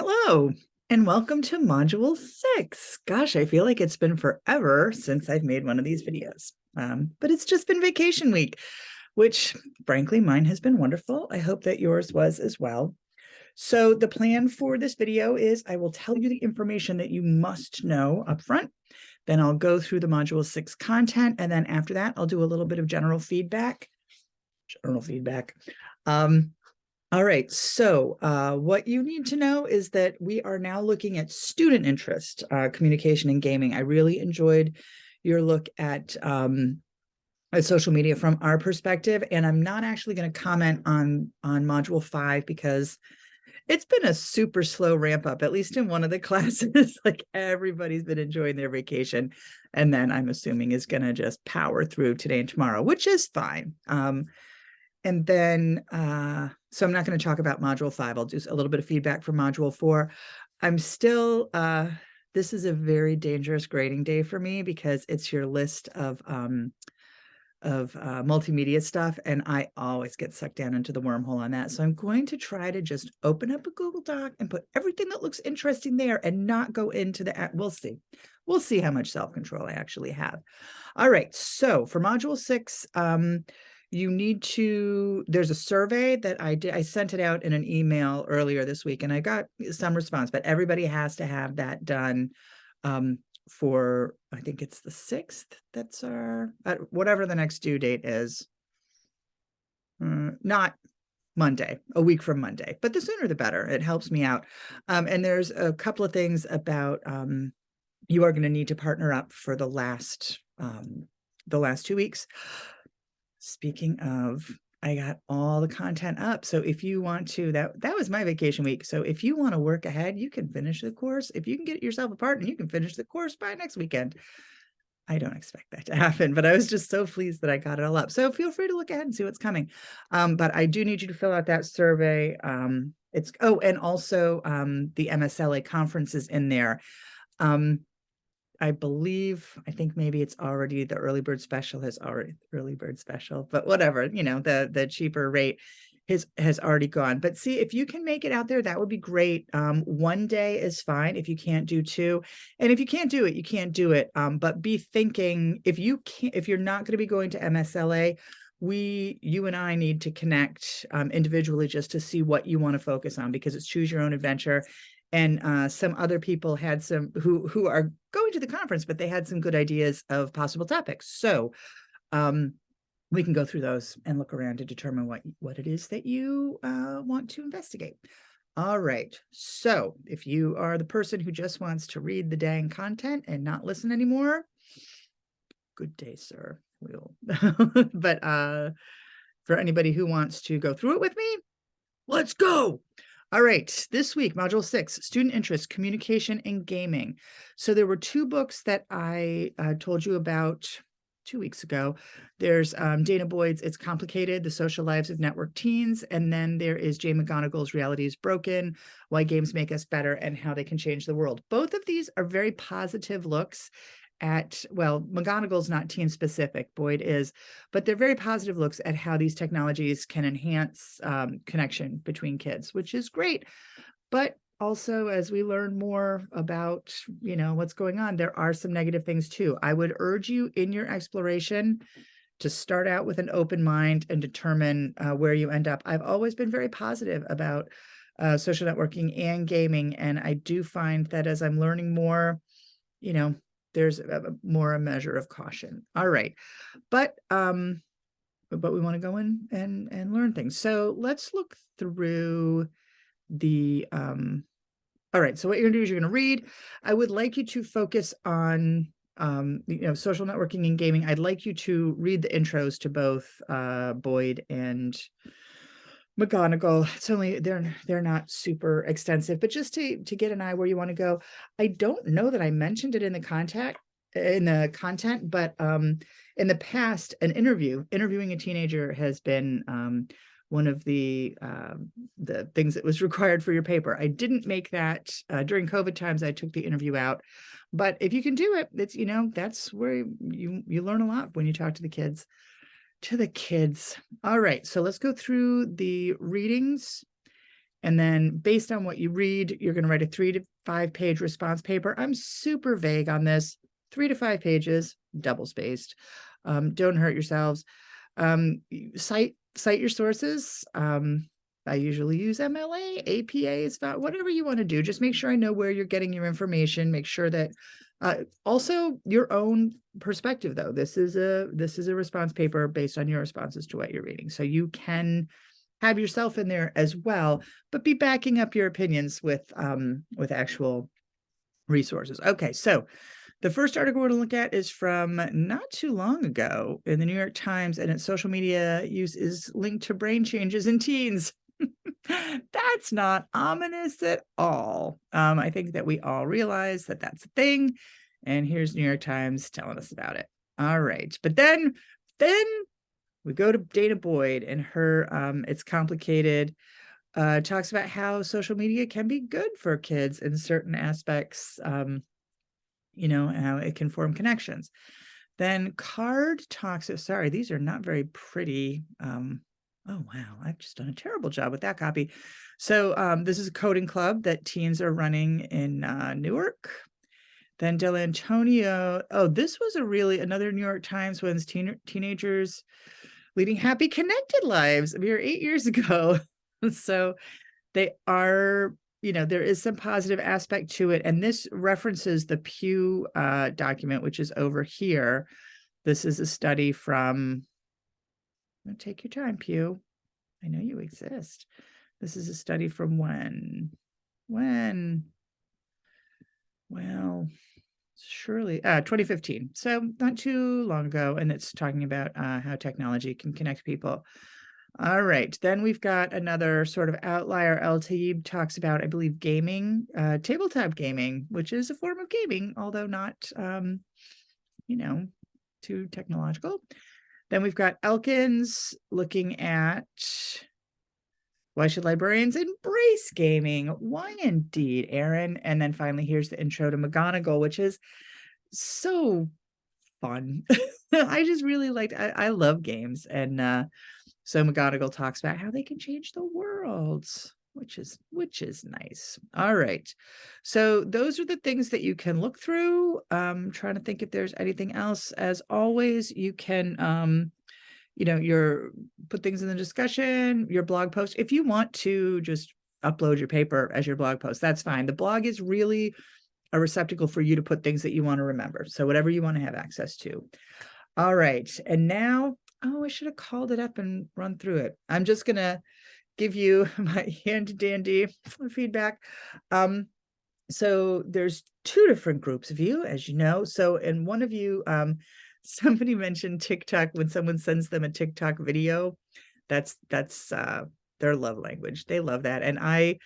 Hello, and welcome to Module 6. Gosh, I feel like it's been forever since I've made one of these videos, but it's just been vacation week, which frankly, mine has been wonderful. I hope that yours was as well. So the plan for this video is I will tell you the information that you must know up front. Then I'll go through the Module 6 content, and then after that, I'll do a little bit of general feedback. Um, all right, so what you need to know is that we are now looking at student interest, communication and gaming. I really enjoyed your look at social media from our perspective, and I'm not actually going to comment on Module 5 because it's been a super slow ramp up, at least in one of the classes. Like everybody's been enjoying their vacation, and then I'm assuming is going to just power through today and tomorrow, which is fine. And then, so I'm not going to talk about Module 5. I'll do a little bit of feedback for Module 4. I'm still, this is a very dangerous grading day for me because it's your list of multimedia stuff, and I always get sucked down into the wormhole on that. So I'm going to try to just open up a Google Doc and put everything that looks interesting there and not go into the, we'll see. We'll see how much self-control I actually have. All right, so for Module 6, you need to, there's a survey that I did. I sent it out in an email earlier this week and I got some response, but everybody has to have that done for, I think it's the 6th. That's our, whatever the next due date is. Not Monday, a week from Monday, but the sooner the better. It helps me out. And there's a couple of things about, you are going to need to partner up for the last 2 weeks. Speaking of, I got all the content up. So if you want to, that was my vacation week. So if you want to work ahead, you can finish the course. If you can get yourself a partner, you can finish the course by next weekend. I don't expect that to happen, but I was just so pleased that I got it all up. So feel free to look ahead and see what's coming. But I do need you to fill out that survey. And also the MSLA conference is in there. I think maybe it's already the early bird special but whatever, the cheaper rate has already gone. But see, if you can make it out there, that would be great. One day is fine if you can't do two. And if you can't do it, you can't do it. But be thinking if you're not going to be going to MSLA, you and I need to connect individually just to see what you want to focus on, because it's choose your own adventure. And some other people had some who are going to the conference, but they had some good ideas of possible topics. So we can go through those and look around to determine what it is that you want to investigate. All right. So if you are the person who just wants to read the dang content and not listen anymore, good day, sir. But for anybody who wants to go through it with me, let's go. All right, this week, Module 6, Student Interest, Communication and Gaming. So there were two books that I told you about 2 weeks ago. There's Dana Boyd's It's Complicated, The Social Lives of Network Teens, and then there is Jay McGonigal's Reality is Broken, Why Games Make Us Better and How They Can Change the World. Both of these are very positive looks at, well, McGonigal's not teen specific, Boyd is, but they're very positive looks at how these technologies can enhance connection between kids, which is great. But also, as we learn more about, what's going on, there are some negative things too. I would urge you in your exploration to start out with an open mind and determine where you end up. I've always been very positive about social networking and gaming, and I do find that as I'm learning more, there's a measure of caution. All right. But we want to go in and learn things. So let's look through the, all right. So what you're gonna do is you're gonna read. I would like you to focus on, social networking and gaming. I'd like you to read the intros to both Boyd and McGonigal. It's only, they're not super extensive, but just to get an eye where you want to go. I don't know that I mentioned it in the content, but in the past, interviewing a teenager has been one of the things that was required for your paper. I didn't make that during COVID times. I took the interview out, but if you can do it, it's, that's where you learn a lot when you talk to the kids. All right, so let's go through the readings And then based on what you read, you're going to write a 3 to 5 page response paper. I'm super vague on this. 3 to 5 pages, double spaced. Don't hurt yourselves. Cite your sources. I usually use MLA, APA, it's not whatever you want to do. Just make sure I know where you're getting your information. Make sure that also your own perspective, though. This is a response paper based on your responses to what you're reading. So you can have yourself in there as well, but be backing up your opinions with actual resources. Okay, so the first article we're going to look at is from not too long ago in the New York Times, and its social media use is linked to brain changes in teens. That's not ominous at all. I think that we all realize that that's a thing, and here's New York Times telling us about it. All right, but then we go to Dana Boyd and her It's Complicated, talks about how social media can be good for kids in certain aspects, how it can form connections. Then Card talks, sorry, these are not very pretty. Oh, wow, I've just done a terrible job with that copy. So this is a coding club that teens are running in Newark. Then Delantonio, this was another New York Times one's teenagers leading happy, connected lives. We were 8 years ago. So they are, there is some positive aspect to it. And this references the Pew document, which is over here. This is a study from, take your time, Pew. I know you exist. This is a study from when? Well, surely 2015, so not too long ago, and it's talking about how technology can connect people. All right, then we've got another sort of outlier. El Taib talks about, I believe, gaming, tabletop gaming, which is a form of gaming, although not too technological. Then we've got Elkins looking at why should librarians embrace gaming? Why indeed, Aaron? And then finally, here's the intro to McGonagall, which is so fun. I just really liked, I love games. And so McGonagall talks about how they can change the world, which is nice. All right. So those are the things that you can look through. Trying to think if there's anything else. As always, you can put things in the discussion, your blog post. If you want to just upload your paper as your blog post, that's fine. The blog is really a receptacle for you to put things that you want to remember. So whatever you want to have access to. All right. And now, I should have called it up and run through it. I'm just going to give you my handy dandy feedback. So there's 2 different groups of you, as you know. So in one of you, somebody mentioned TikTok. When someone sends them a TikTok video, that's their love language. They love that. And I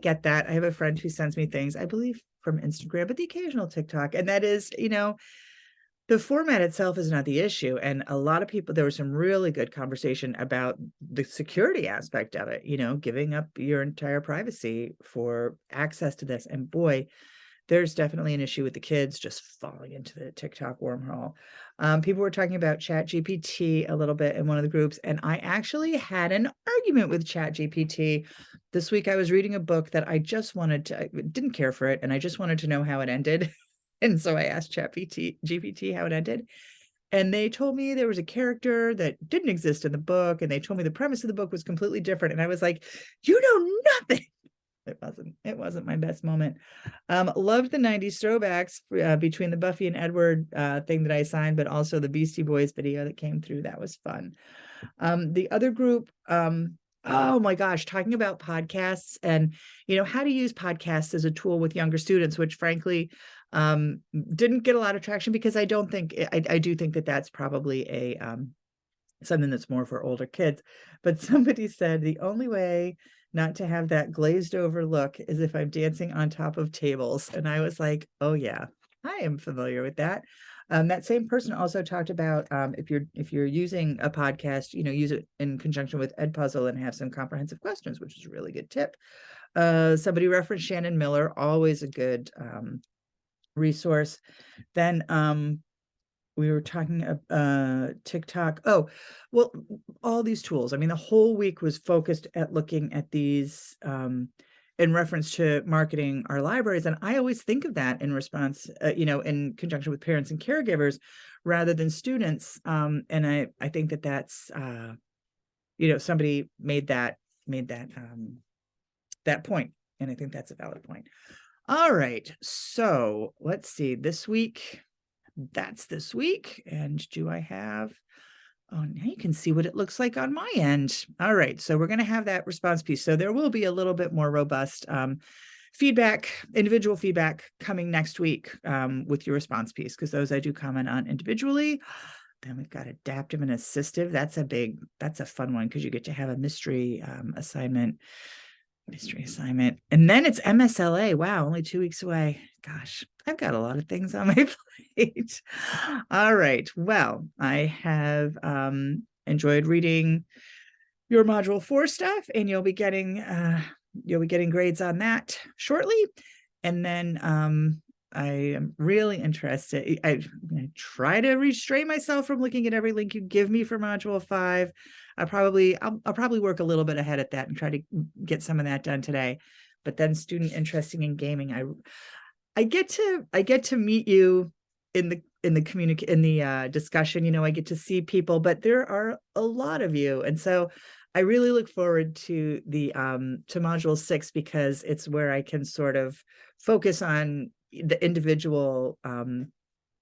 get that. I have a friend who sends me things, I believe from Instagram, but the occasional TikTok. And that is, the format itself is not the issue. And a lot of people, there was some really good conversation about the security aspect of it, giving up your entire privacy for access to this. And boy, there's definitely an issue with the kids just falling into the TikTok wormhole. People were talking about ChatGPT a little bit in one of the groups, and I actually had an argument with ChatGPT. This week I was reading a book that I didn't care for it, and I just wanted to know how it ended. And so I asked ChatGPT how it ended. And they told me there was a character that didn't exist in the book, and they told me the premise of the book was completely different. And I was like, you know nothing. It wasn't my best moment. Loved the 90s throwbacks between the Buffy and Edward thing that I signed, but also the Beastie Boys video that came through. That was fun. The other group, oh my gosh, talking about podcasts and, how to use podcasts as a tool with younger students, which frankly, didn't get a lot of traction because I do think that that's probably a, something that's more for older kids. But somebody said the only way not to have that glazed over look is if I'm dancing on top of tables. And I was like, oh yeah, I am familiar with that. That same person also talked about if you're using a podcast, use it in conjunction with Edpuzzle and have some comprehensive questions, which is a really good tip. Somebody referenced Shannon Miller, always a good resource. Then we were talking TikTok. Oh, well, all these tools. I mean, the whole week was focused at looking at these in reference to marketing our libraries. And I always think of that in response, in conjunction with parents and caregivers rather than students. And I think that that's, somebody made that that point. And I think that's a valid point. All right. So let's see this week. That's this week. And do I have, oh, now you can see what it looks like on my end. All right. So we're going to have that response piece. So there will be a little bit more robust feedback, individual feedback coming next week with your response piece, because those I do comment on individually. Then we've got adaptive and assistive. That's a fun one because you get to have a mystery assignment. And then it's MSLA. Wow, only 2 weeks away. Gosh, I've got a lot of things on my plate. All right. Well, I have enjoyed reading your module 4 stuff, and you'll be getting grades on that shortly. And then I am really interested. I try to restrain myself from looking at every link you give me for module 5. I'll probably work a little bit ahead at that and try to get some of that done today. But then student interesting in gaming, I get to meet you in the discussion. I get to see people, but there are a lot of you, and so I really look forward to the to module 6, because it's where I can sort of focus on the individual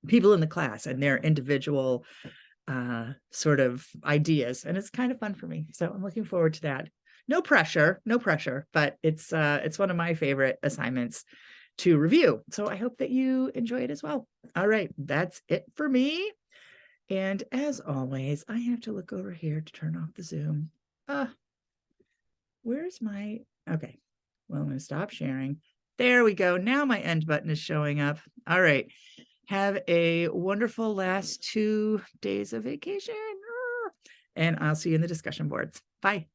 people in the class and their individual sort of ideas, and it's kind of fun for me. So I'm looking forward to that. No pressure, but it's one of my favorite assignments to review. So I hope that you enjoy it as well. All right, that's it for me. And as always, I have to look over here to turn off the Zoom. Where's my, okay, well, I'm going to stop sharing. There we go. Now my end button is showing up. All right. Have a wonderful last 2 days of vacation. And I'll see you in the discussion boards. Bye.